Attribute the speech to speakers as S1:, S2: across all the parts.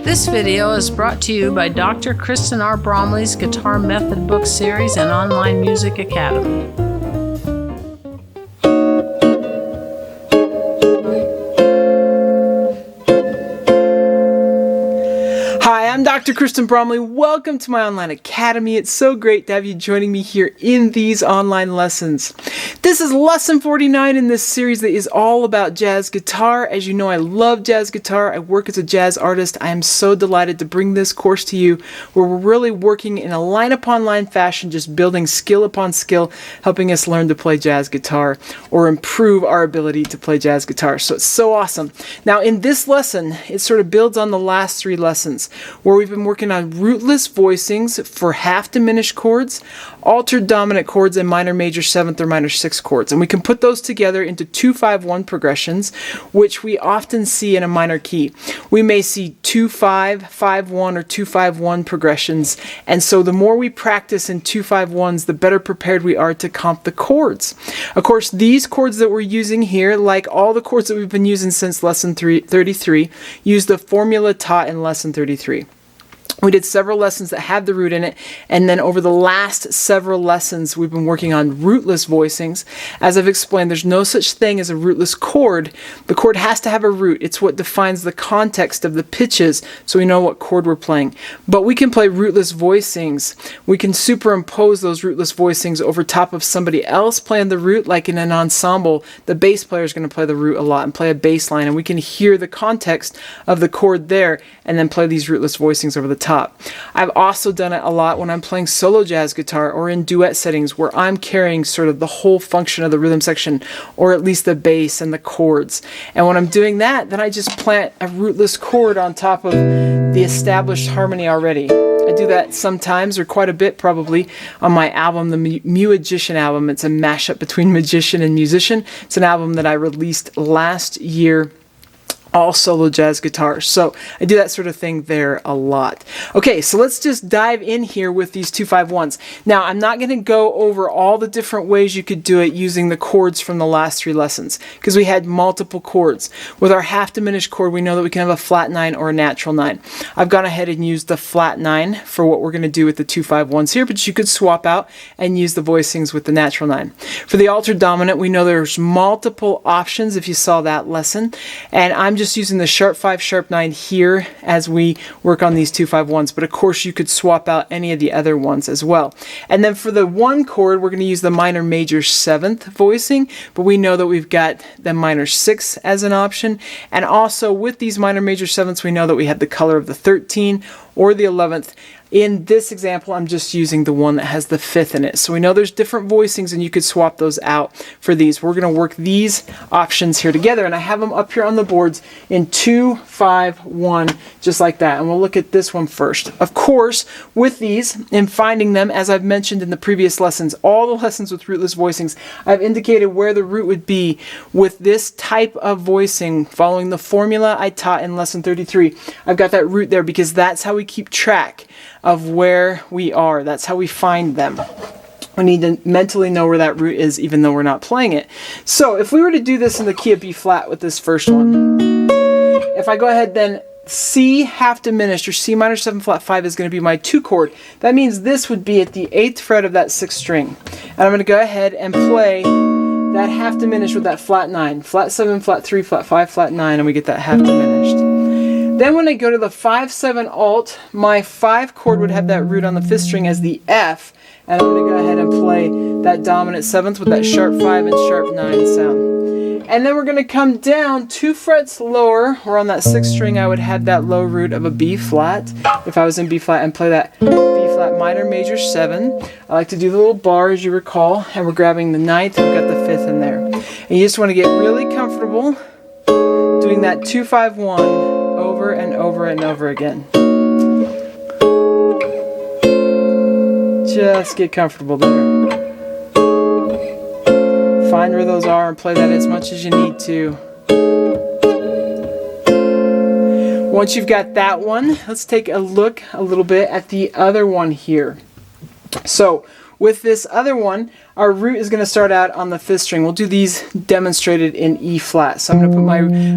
S1: This video is brought to you by Dr. Kristen R. Bromley's Guitar Method Book Series and Online Music Academy.
S2: Hi, I'm Dr. Kristen Bromley. Welcome to my online academy. It's so great to have you joining me here in these online lessons. This is lesson 49 in this series that is all about jazz guitar. As you know, I love jazz guitar. I work as a jazz artist. I am so delighted to bring this course to you where we're really working in a line upon line fashion, just building skill upon skill, helping us learn to play jazz guitar or improve our ability to play jazz guitar. So it's so awesome. Now in this lesson, it sort of builds on the last three lessons where we've been working on rootless voicings for half diminished chords, altered dominant chords, and minor major seventh or minor sixth chords. And we can put those together into 2-5-1 progressions, which we often see in a minor key. We may see 2-5, 5-1, or 2-5-1 progressions. And so the more we practice in 2-5-1s, the better prepared we are to comp the chords. Of course, these chords that we're using here, like all the chords that we've been using since lesson 33, use the formula taught in lesson 33. We did several lessons that have the root in it, and then over the last several lessons we've been working on rootless voicings. As I've explained, there's no such thing as a rootless chord. The chord has to have a root. It's what defines the context of the pitches, so we know what chord we're playing. But we can play rootless voicings. We can superimpose those rootless voicings over top of somebody else playing the root, like in an ensemble. The bass player is going to play the root a lot and play a bass line, and we can hear the context of the chord there and then play these rootless voicings over the top. I've also done it a lot when I'm playing solo jazz guitar or in duet settings where I'm carrying sort of the whole function of the rhythm section, or at least the bass and the chords. And when I'm doing that, then I just plant a rootless chord on top of the established harmony already. I do that sometimes, or quite a bit probably, on my album, the Musician album. It's a mashup between magician and musician. It's an album that I released last year, all solo jazz guitar. So I do that sort of thing there a lot. Okay, so let's just dive in here with these 2-5-1s. Now, I'm not going to go over all the different ways you could do it using the chords from the last three lessons, because we had multiple chords. With our half diminished chord, we know that we can have a flat 9 or a natural 9. I've gone ahead and used the flat 9 for what we're going to do with the 2-5-1s here, but you could swap out and use the voicings with the natural 9. For the altered dominant, we know there's multiple options if you saw that lesson, and I'm just using the sharp 5, sharp 9 here as we work on these 2-5-1s, but of course you could swap out any of the other ones as well. And then for the one chord, we're going to use the minor major 7th voicing, but we know that we've got the minor 6 as an option, and also with these minor major 7ths we know that we have the color of the 13 or the 11th. In this example, I'm just using the one that has the 5th in it. So we know there's different voicings and you could swap those out for these. We're going to work these options here together, and I have them up here on the boards in 2-5-1, just like that. And we'll look at this one first. Of course, with these, in finding them, as I've mentioned in the previous lessons, all the lessons with rootless voicings, I've indicated where the root would be with this type of voicing following the formula I taught in lesson 33. I've got that root there because that's how we keep track of where we are. That's how we find them. We need to mentally know where that root is even though we're not playing it. So if we were to do this in the key of B flat with this first one, if I go ahead then C half diminished, or C minor 7 flat 5 is going to be my 2 chord. That means this would be at the 8th fret of that 6th string. And I'm going to go ahead and play that half diminished with that flat 9. Flat 7, flat 3, flat 5, flat 9, and we get that half diminished. Then when I go to the 5-7 alt, my 5 chord would have that root on the 5th string as the F, and I'm going to go ahead and play that dominant 7th with that sharp 5 and sharp 9 sound. And then we're going to come down 2 frets lower, or on that 6th string I would have that low root of a B flat, if I was in B flat, and play that B flat minor major 7. I like to do the little bar, as you recall, and we're grabbing the 9th, we've got the 5th in there. And you just want to get really comfortable doing that 2-5-1 over and over and over again. Just get comfortable there. Find where those are and play that as much as you need to. Once you've got that one, let's take a look a little bit at the other one here. So With this other one, our root is going to start out on the 5th string. We'll do these demonstrated in E flat. So I'm going to put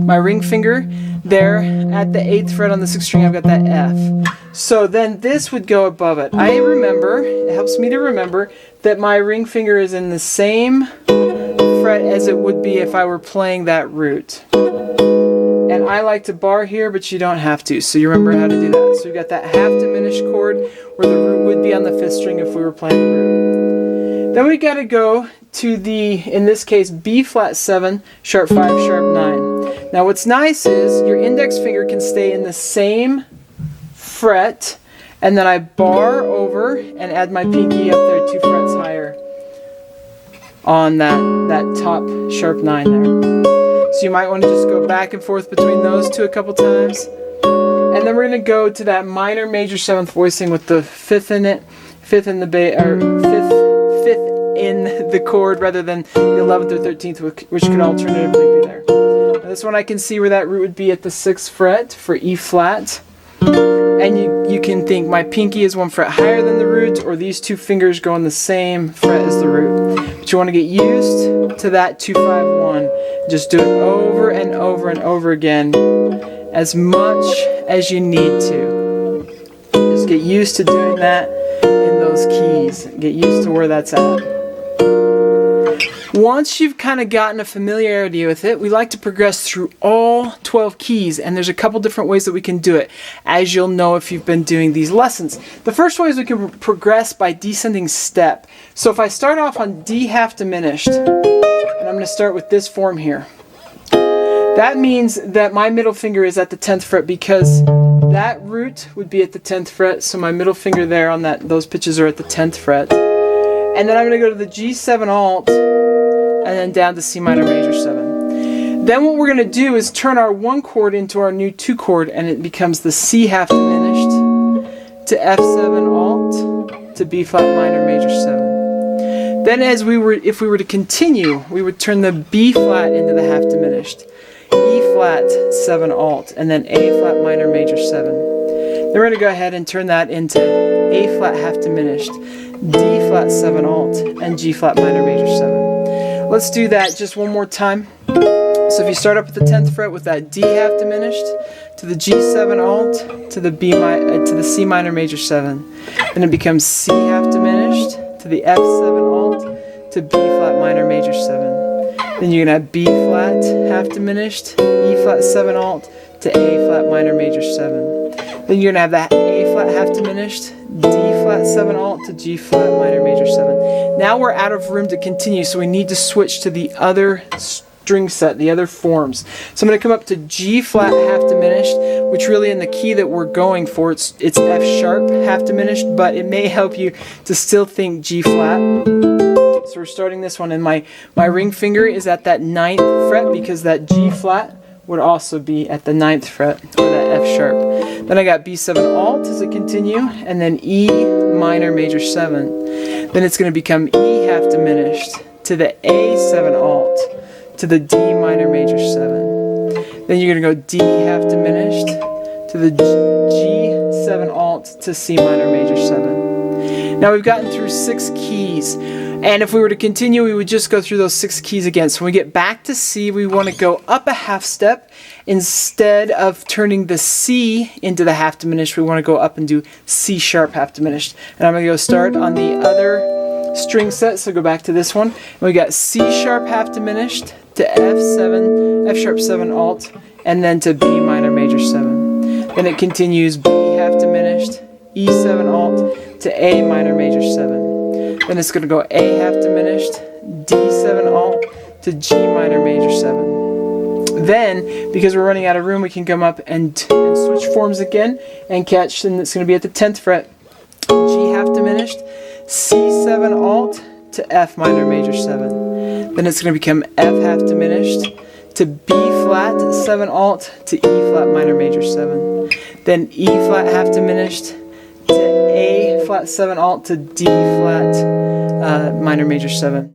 S2: my ring finger there at the 8th fret on the 6th string. I've got that F. So then this would go above it. I remember, it helps me to remember, that my ring finger is in the same fret as it would be if I were playing that root. And I like to bar here, but you don't have to. So you remember how to do that. So we've got that half diminished chord where the root would be on the 5th string if we were playing the root. Then we got to go to the, in this case, B flat 7, sharp 5, sharp 9. Now what's nice is your index finger can stay in the same fret, and then I bar over and add my pinky up there 2 frets higher on that top sharp 9 there. So you might want to just go back and forth between those two a couple times. And then we're going to go to that minor major 7th voicing with the 5th in it, 5th in the fifth in the chord rather than the 11th or 13th, which could alternatively be there. Now this one I can see where that root would be at the 6th fret for E flat. And you can think my pinky is 1 fret higher than the root, or these 2 fingers go on the same fret as the root. But you want to get used to that 2, 5, 1. Just do it over and over and over again, as much as you need to. Just get used to doing that in those keys. Get used to where that's at. Once you've kind of gotten a familiarity with it, we like to progress through all 12 keys, and there's a couple different ways that we can do it, as you'll know if you've been doing these lessons. The first way is we can progress by descending step. So if I start off on D half diminished, and I'm going to start with this form here, that means that my middle finger is at the 10th fret because that root would be at the 10th fret, so my middle finger there on those pitches are at the 10th fret. And then I'm going to go to the G7 alt, and then down to C minor major 7. Then what we're going to do is turn our 1 chord into our new 2 chord, and it becomes the C half diminished to F7 alt to B flat minor major 7. Then if we were to continue, we would turn the B flat into the half diminished, E flat 7 alt, and then A flat minor major 7. Then we're going to go ahead and turn that into A flat half diminished, D flat 7 alt, and G flat minor major 7. Let's do that just one more time. So if you start up at the 10th fret with that D half diminished, to the G7 alt, to the C minor major 7. Then it becomes C half diminished, to the F7 alt, to B flat minor major 7. Then you're going to have B flat half diminished, E flat 7 alt, to A flat minor major 7. Then you're going to have that A flat half diminished, D flat 7 alt to G flat minor major 7. Now we're out of room to continue, so we need to switch to the other string set, the other forms. So I'm going to come up to G flat half diminished, which really in the key that we're going for, it's F sharp half diminished, but it may help you to still think G flat. So we're starting this one, and my ring finger is at that 9th fret because that G flat would also be at the 9th fret, or that F sharp. Then I got B7 alt as a continue, and then E minor major 7. Then it's going to become E half diminished to the A7 alt to the D minor major 7. Then you're going to go D half diminished to the G7 alt to C minor major 7. Now we've gotten through 6 keys, and if we were to continue, we would just go through those 6 keys again. So when we get back to C, we want to go up a half step. Instead of turning the C into the half diminished, we want to go up and do C sharp half diminished. And I'm going to go start on the other string set, so go back to this one. And we got C sharp half diminished to F sharp 7 alt, and then to B minor major 7. Then it continues B half diminished, E7 alt to A minor major 7. Then it's going to go A half diminished, D7 alt to G minor major 7. Then, because we're running out of room, we can come up and switch forms again and catch, and it's going to be at the 10th fret. G half diminished, C7 alt to F minor major 7. Then it's going to become F half diminished to B flat 7 alt to E flat minor major 7. Then E flat half diminished to A flat 7 alt to D flat minor major 7.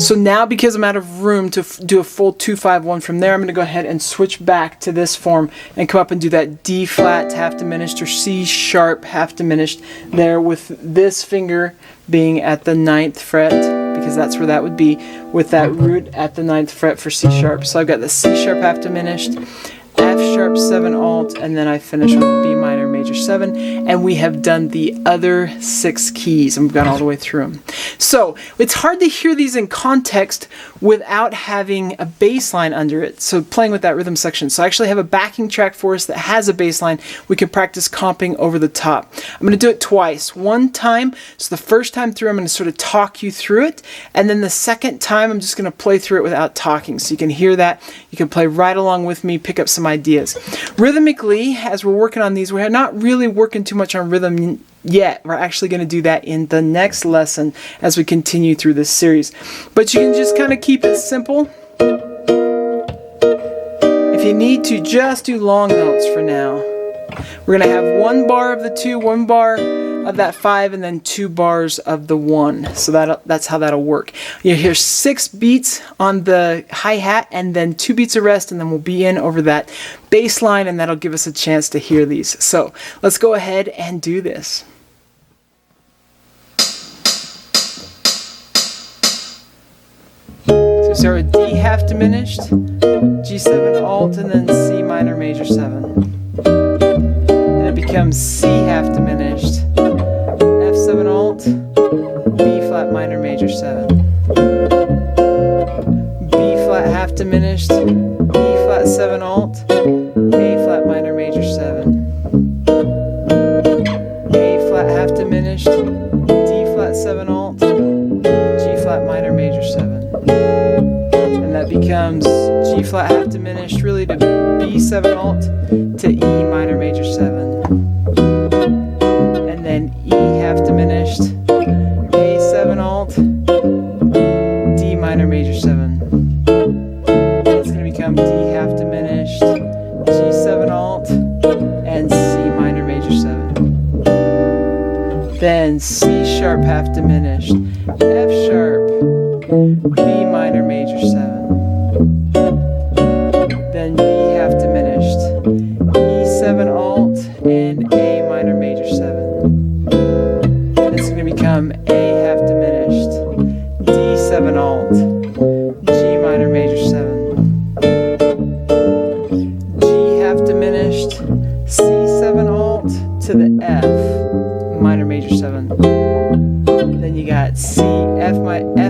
S2: So now, because I'm out of room to do a full 2-5-1 from there, I'm going to go ahead and switch back to this form and come up and do that D flat half diminished or C sharp half diminished there, with this finger being at the 9th fret, because that's where that would be, with that root at the 9th fret for C sharp. So I've got the C sharp half diminished, F sharp 7 alt, and then I finish with B minor major 7, and we have done the other 6 keys, and we've gone all the way through them. So it's hard to hear these in context without having a bass line under it, so playing with that rhythm section. So I actually have a backing track for us that has a bass line. We can practice comping over the top. I'm going to do it twice. One time, so the first time through I'm going to sort of talk you through it, and then the second time I'm just going to play through it without talking, so you can hear that. You can play right along with me, pick up some ideas. Rhythmically, as we're working on these, we're not really working too much on rhythm yet. We're actually going to do that in the next lesson as we continue through this series. But you can just kind of keep it simple. If you need to, just do long notes for now. We're going to have 1 bar of the 2, 1 bar of that 5, and then 2 bars of the 1. So that's how that'll work. You hear 6 beats on the hi-hat, and then 2 beats of rest, and then we'll be in over that bass line, and that'll give us a chance to hear these. So let's go ahead and do this. So we start with D half diminished, G7 alt, and then C minor major 7. And it becomes C half diminished, F7 alt, B flat minor major 7, B flat half diminished, E flat 7 alt, A flat minor major 7, A flat half diminished, D flat 7 alt, G flat minor major 7. And that becomes G flat half diminished really to B7 alt to E minor major 7. And then E half diminished, A7 alt, D minor major 7. It's going to become D half diminished, G7 alt, and C minor major 7. Then C sharp half diminished, F sharp, B minor major 7. Then B half diminished, E7 alt, and A minor major 7. It's going to become A half diminished, D7 alt, G minor major 7. G half diminished, C7 alt to the F minor major 7. Then you got C, F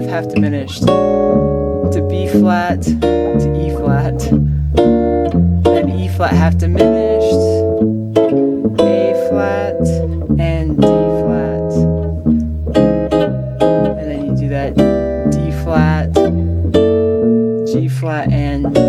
S2: half diminished to B flat to E flat. Then E flat half diminished, A flat, and D flat. And then you do that D flat, G flat, and B.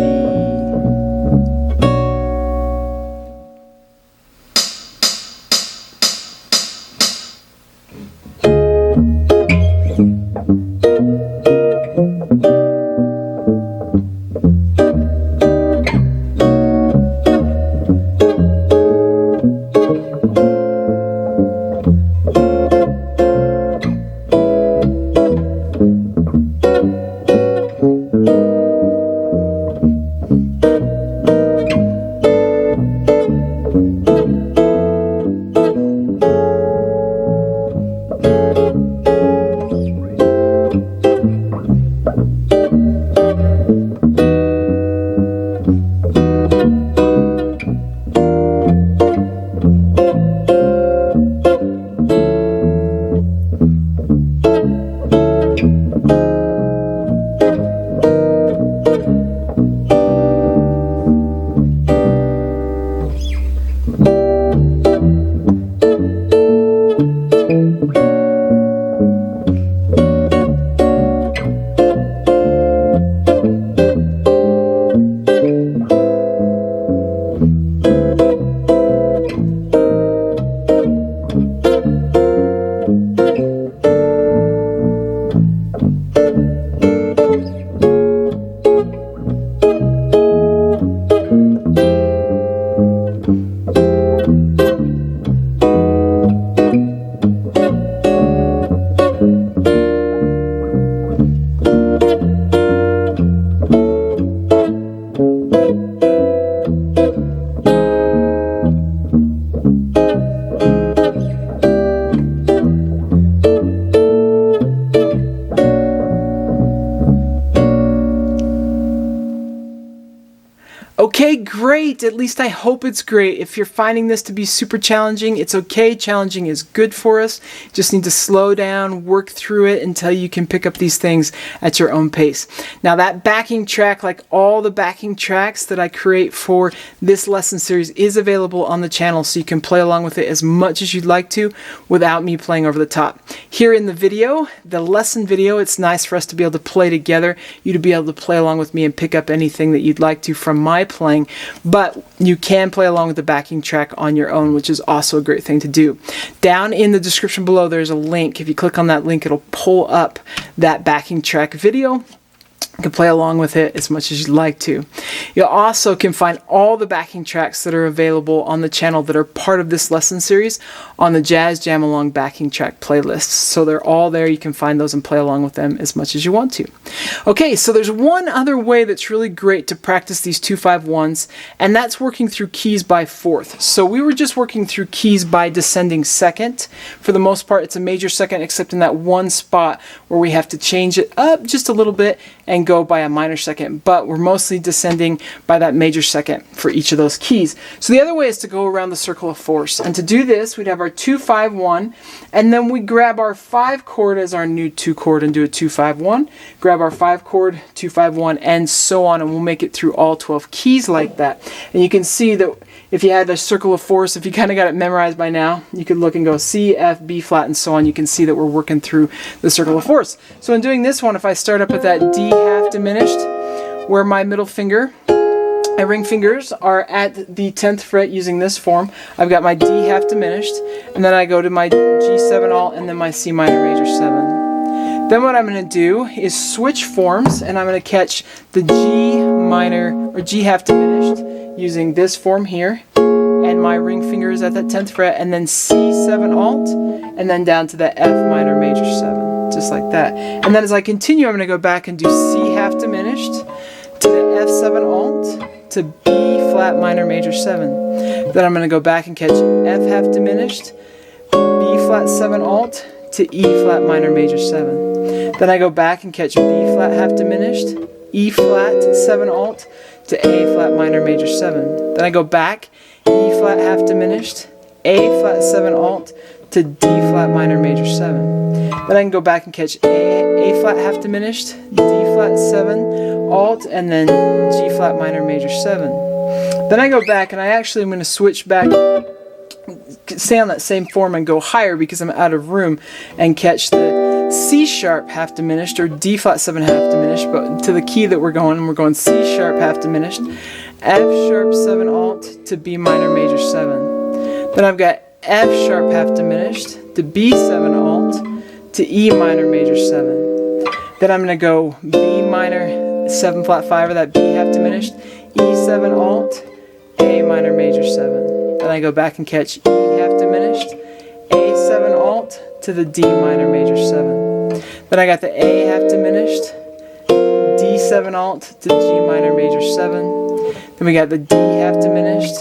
S2: great. At least I hope it's great. If you're finding this to be super challenging, it's okay. Challenging is good for us. Just need to slow down, work through it until you can pick up these things at your own pace. Now that backing track, like all the backing tracks that I create for this lesson series, is available on the channel, so you can play along with it as much as you'd like to without me playing over the top. Here in the video, the lesson video, it's nice for us to be able to play together, you to be able to play along with me and pick up anything that you'd like to from my playing, but you can play along with the backing track on your own, which is also a great thing to do. Down in the description below, there's a link. If you click on that link, it'll pull up that backing track video. You can play along with it as much as you'd like to. You also can find all the backing tracks that are available on the channel that are part of this lesson series on the Jazz Jam Along backing track playlists. So they're all there. You can find those and play along with them as much as you want to. Okay, so there's one other way that's really great to practice these 2-5-1s, and that's working through keys by fourth. So we were just working through keys by descending second. For the most part, it's a major second, except in that one spot where we have to change it up just a little bit and go by a minor second, but we're mostly descending by that major second for each of those keys. So the other way is to go around the circle of force, and to do this we'd have our 2-5-1, and then we grab our 5 chord as our new 2 chord and do a 2-5-1, grab our 5 chord, 2-5-1, and so on, and we'll make it through all 12 keys like that. And you can see that if you had a circle of force, if you kind of got it memorized by now, you could look and go C, F, B flat, and so on. You can see that we're working through the circle of force. So in doing this one, if I start up at that D half diminished, where my middle finger and ring fingers are at the 10th fret using this form, I've got my D half diminished, and then I go to my G7 alt and then my C minor major 7. Then what I'm going to do is switch forms, and I'm going to catch the G minor or G half diminished using this form here, and my ring finger is at that 10th fret, and then C7 alt, and then down to the F minor major 7, just like that. And then as I continue, I'm going to go back and do C half diminished to the F7 alt to B flat minor major 7. Then I'm going to go back and catch F half diminished, B flat 7 alt to E flat minor major 7. Then I go back and catch B flat half diminished, E flat 7 alt to A flat minor major 7. Then I go back, E flat half diminished, A flat 7 alt to D flat minor major 7. Then I can go back and catch A flat half diminished, D flat 7 alt, and then G flat minor major 7. Then I go back and I actually am going to switch back, stay on that same form and go higher because I'm out of room, and catch the C sharp half diminished or D flat 7 half diminished, but to the key that we're going C sharp half diminished, F sharp 7 alt to B minor major 7. Then I've got F sharp half diminished to B7 alt to E minor major 7. Then I'm going to go B minor 7 flat 5, or that B half diminished, E7 alt, A minor major 7. Then I go back and catch E half diminished, A7 alt to the D minor major 7. Then I got the A half diminished, D7 alt to G minor major 7. Then we got the D half diminished,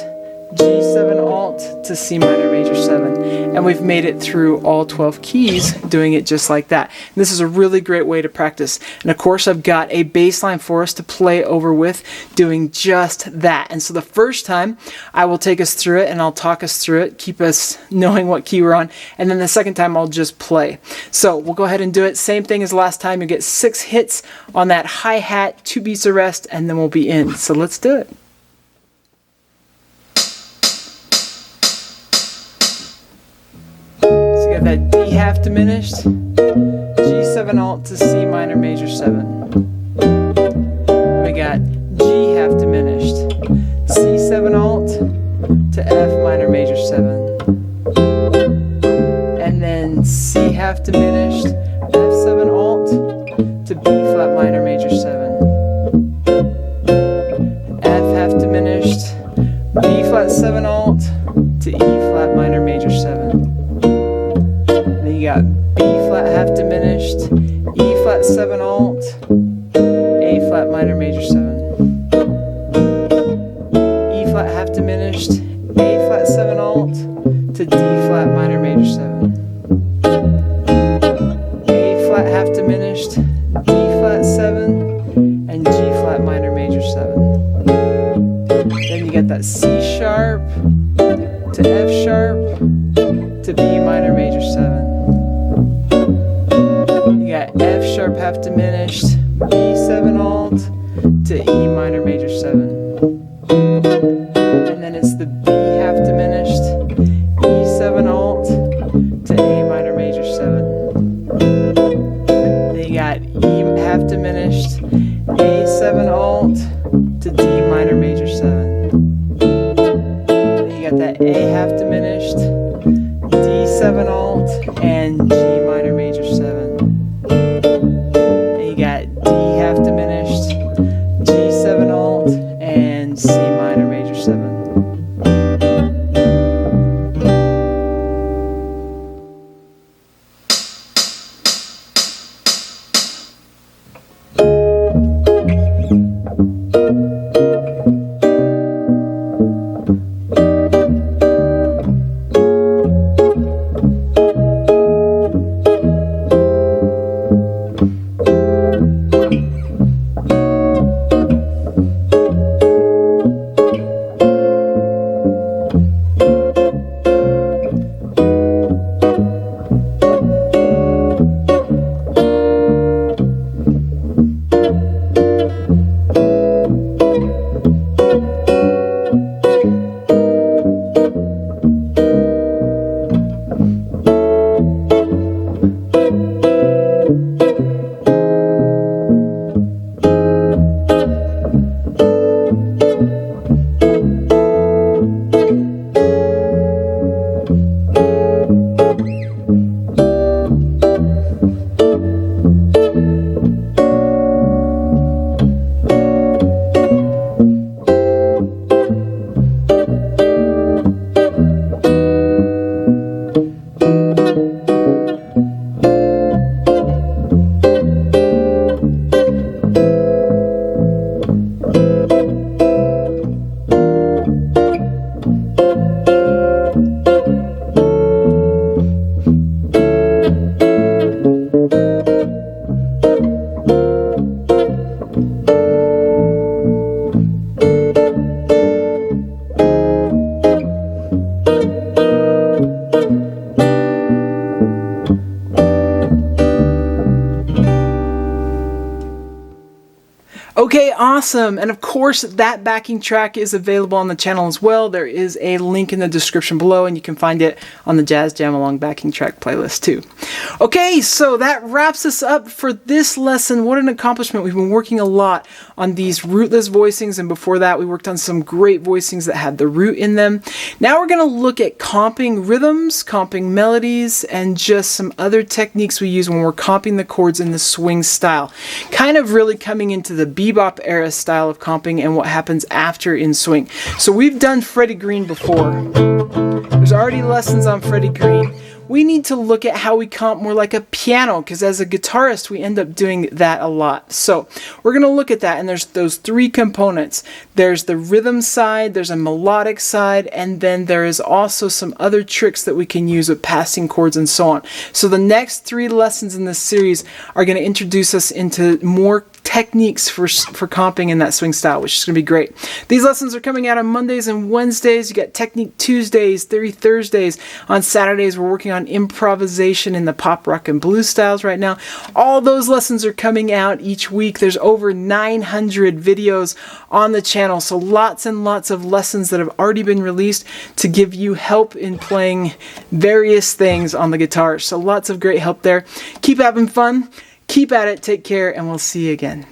S2: G7 alt to C minor major 7. And we've made it through all 12 keys doing it just like that. And this is a really great way to practice. And of course I've got a bass line for us to play over with doing just that. And so the first time I will take us through it and I'll talk us through it, keep us knowing what key we're on. And then the second time I'll just play. So we'll go ahead and do it. Same thing as last time. You get 6 hits on that hi-hat, 2 beats of rest, and then we'll be in. So let's do it. That D half diminished, G7 alt to C minor major 7. We got G half diminished, C7 alt to F minor major 7. And then C half diminished, F7 alt to B flat minor major 7. F half diminished, B flat 7 alt to E flat minor major 7. You got B flat half diminished, E flat 7 alt, A flat minor major 7. E flat half diminished, A flat 7 alt to D flat minor major 7. A flat half diminished, D flat 7, and G flat minor major 7. Then you to F sharp to B minor major 7. You got F sharp half diminished, B7 alt to E minor major 7. And then it's the B half diminished, E7 alt to A minor major 7. Then you got E half diminished, A7 alt to D minor major 7. Then you got that A half diminished, D7 alt, and G minor major 7. Then you got D half diminished, G7 alt, and C minor major 7. Okay, awesome. And of course, that backing track is available on the channel as well. There is a link in the description below, and you can find it on the Jazz Jam Along backing track playlist too. Okay, so that wraps us up for this lesson. What an accomplishment. We've been working a lot on these rootless voicings, and before that, we worked on some great voicings that had the root in them. Now we're going to look at comping rhythms, comping melodies, and just some other techniques we use when we're comping the chords in the swing style. Kind of really coming into the bebop era style of comping and what happens after in swing. So we've done Freddie Green before. There's already lessons on Freddie Green. We need to look at how we comp more like a piano, because as a guitarist we end up doing that a lot. So we're going to look at that, and there's those three components. There's the rhythm side, there's a melodic side, and then there is also some other tricks that we can use with passing chords and so on. So the next three lessons in this series are going to introduce us into more techniques for comping in that swing style, which is going to be great. These lessons are coming out on Mondays and Wednesdays. You got Technique Tuesdays, Theory Thursdays. On Saturdays, we're working on improvisation in the pop, rock, and blues styles right now. All those lessons are coming out each week. There's over 900 videos on the channel, so lots and lots of lessons that have already been released to give you help in playing various things on the guitar. So lots of great help there. Keep having fun. Keep at it, take care, and we'll see you again.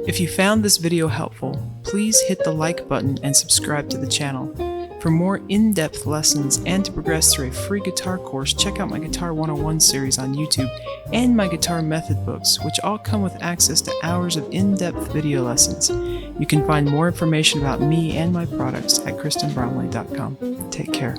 S2: If you found this video helpful, please hit the like button and subscribe to the channel. For more in-depth lessons and to progress through a free guitar course, check out my Guitar 101 series on YouTube and my guitar method books, which all come with access to hours of in-depth video lessons. You can find more information about me and my products at KristenBromley.com. Take care.